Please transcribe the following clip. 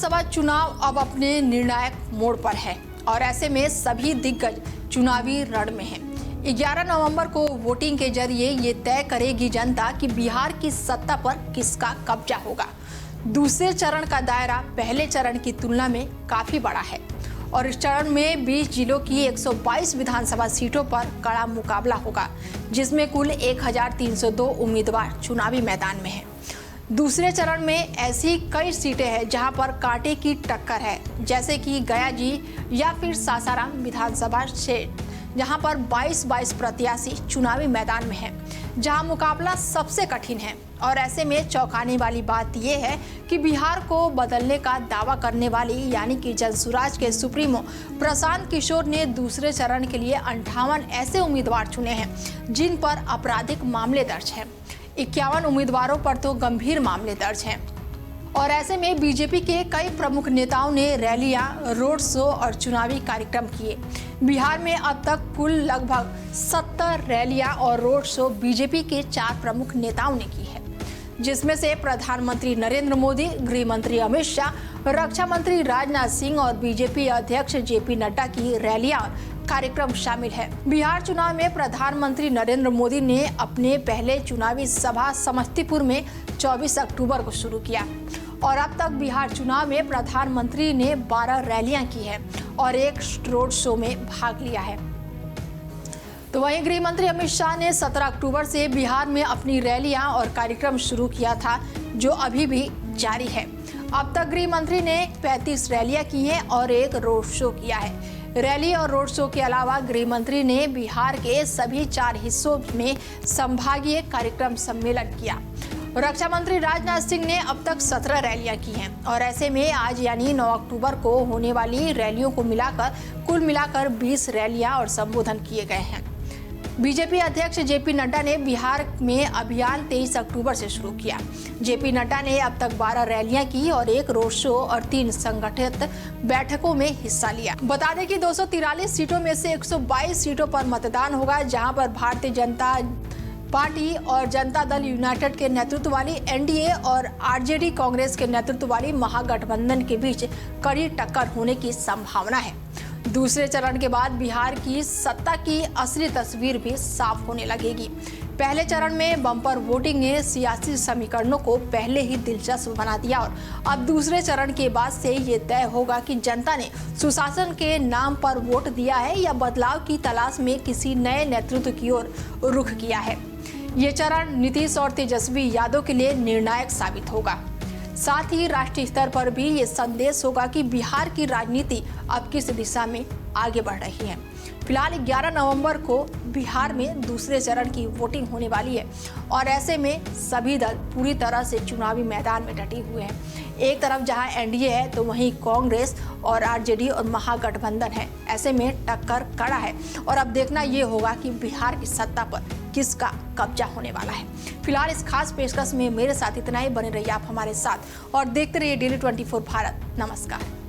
विधानसभा चुनाव अब अपने निर्णायक मोड़ पर है और ऐसे में सभी दिग्गज चुनावी रण में हैं। 11 नवंबर को वोटिंग के जरिए ये तय करेगी जनता कि बिहार की सत्ता पर किसका कब्जा होगा। दूसरे चरण का दायरा पहले चरण की तुलना में काफी बड़ा है और इस चरण में 20 जिलों की 122 विधानसभा सीटों पर कड़ा मुकाबला होगा, जिसमें कुल 1302 उम्मीदवार चुनावी मैदान में हैं। दूसरे चरण में ऐसी कई सीटें हैं जहां पर कांटे की टक्कर है, जैसे कि गया जी या फिर सासाराम विधानसभा क्षेत्र, जहां पर 22 प्रत्याशी चुनावी मैदान में हैं, जहां मुकाबला सबसे कठिन है। और ऐसे में चौंकाने वाली बात यह है कि बिहार को बदलने का दावा करने वाली यानी कि जनसुराज के सुप्रीमो प्रशांत किशोर ने दूसरे चरण के लिए 58 ऐसे उम्मीदवार चुने हैं जिन पर आपराधिक मामले दर्ज हैं। 51 उम्मीदवारों पर तो गंभीर मामले दर्ज हैं। और ऐसे में बीजेपी के कई प्रमुख नेताओं ने रैलियां, रोड शो और चुनावी कार्यक्रम किए। बिहार में अब तक कुल लगभग 70 रैलियां और रोड शो बीजेपी के 4 प्रमुख नेताओं ने की है, जिसमें से प्रधानमंत्री नरेंद्र मोदी, गृह मंत्री अमित शाह, रक्षा मंत्री राजनाथ सिंह और बीजेपी अध्यक्ष जेपी नड्डा की रैलियां और कार्यक्रम शामिल है। बिहार चुनाव में प्रधानमंत्री नरेंद्र मोदी ने अपने पहले चुनावी सभा समस्तीपुर में 24 अक्टूबर को शुरू किया और अब तक बिहार चुनाव में प्रधानमंत्री ने 12 रैलियां की है और एक रोड शो में भाग लिया है। तो वहीं गृह मंत्री अमित शाह ने 17 अक्टूबर से बिहार में अपनी रैलियां और कार्यक्रम शुरू किया था, जो अभी भी जारी है। अब तक गृह मंत्री ने 35 रैलियां की हैं और एक रोड शो किया है। रैली और रोड शो के अलावा गृह मंत्री ने बिहार के सभी 4 हिस्सों में संभागीय कार्यक्रम सम्मेलन किया। रक्षा मंत्री राजनाथ सिंह ने अब तक 17 रैलियां की हैं और ऐसे में आज यानी 9 अक्टूबर को होने वाली रैलियों को कुल मिलाकर 20 रैलियां और संबोधन किए गए हैं। बीजेपी अध्यक्ष जेपी नड्डा ने बिहार में अभियान 23 अक्टूबर से शुरू किया। जेपी नड्डा ने अब तक 12 रैलियां की और एक रोड शो और 3 संगठित बैठकों में हिस्सा लिया। बता दें कि 243 सीटों में से 122 सीटों पर मतदान होगा, जहां पर भारतीय जनता पार्टी और जनता दल यूनाइटेड के नेतृत्व वाली एनडीए और आरजेडी कांग्रेस के नेतृत्व वाली महागठबंधन के बीच कड़ी टक्कर होने की संभावना है। दूसरे चरण के बाद बिहार की सत्ता की असली तस्वीर भी साफ होने लगेगी। पहले चरण में बम्पर वोटिंग ने सियासी समीकरणों को पहले ही दिलचस्प बना दिया और अब दूसरे चरण के बाद से ये तय होगा कि जनता ने सुशासन के नाम पर वोट दिया है या बदलाव की तलाश में किसी नए नेतृत्व की ओर रुख किया है। ये चरण नीतीश और तेजस्वी यादव के लिए निर्णायक साबित होगा। साथ ही राष्ट्रीय स्तर पर भी ये संदेश होगा कि बिहार की राजनीति अब किस दिशा में आगे बढ़ रही है। फिलहाल 11 नवंबर को बिहार में दूसरे चरण की वोटिंग होने वाली है और ऐसे में सभी दल पूरी तरह से चुनावी मैदान में डटे हुए हैं। एक तरफ जहां एनडीए है तो वहीं कांग्रेस और आरजेडी और महागठबंधन है। ऐसे में टक्कर कड़ा है और अब देखना ये होगा कि बिहार की सत्ता पर किसका कब्जा होने वाला है। फिलहाल इस खास पेशकश में मेरे साथ इतना ही। बने रहिए आप हमारे साथ और देखते रहिए डेली 24 भारत। नमस्कार।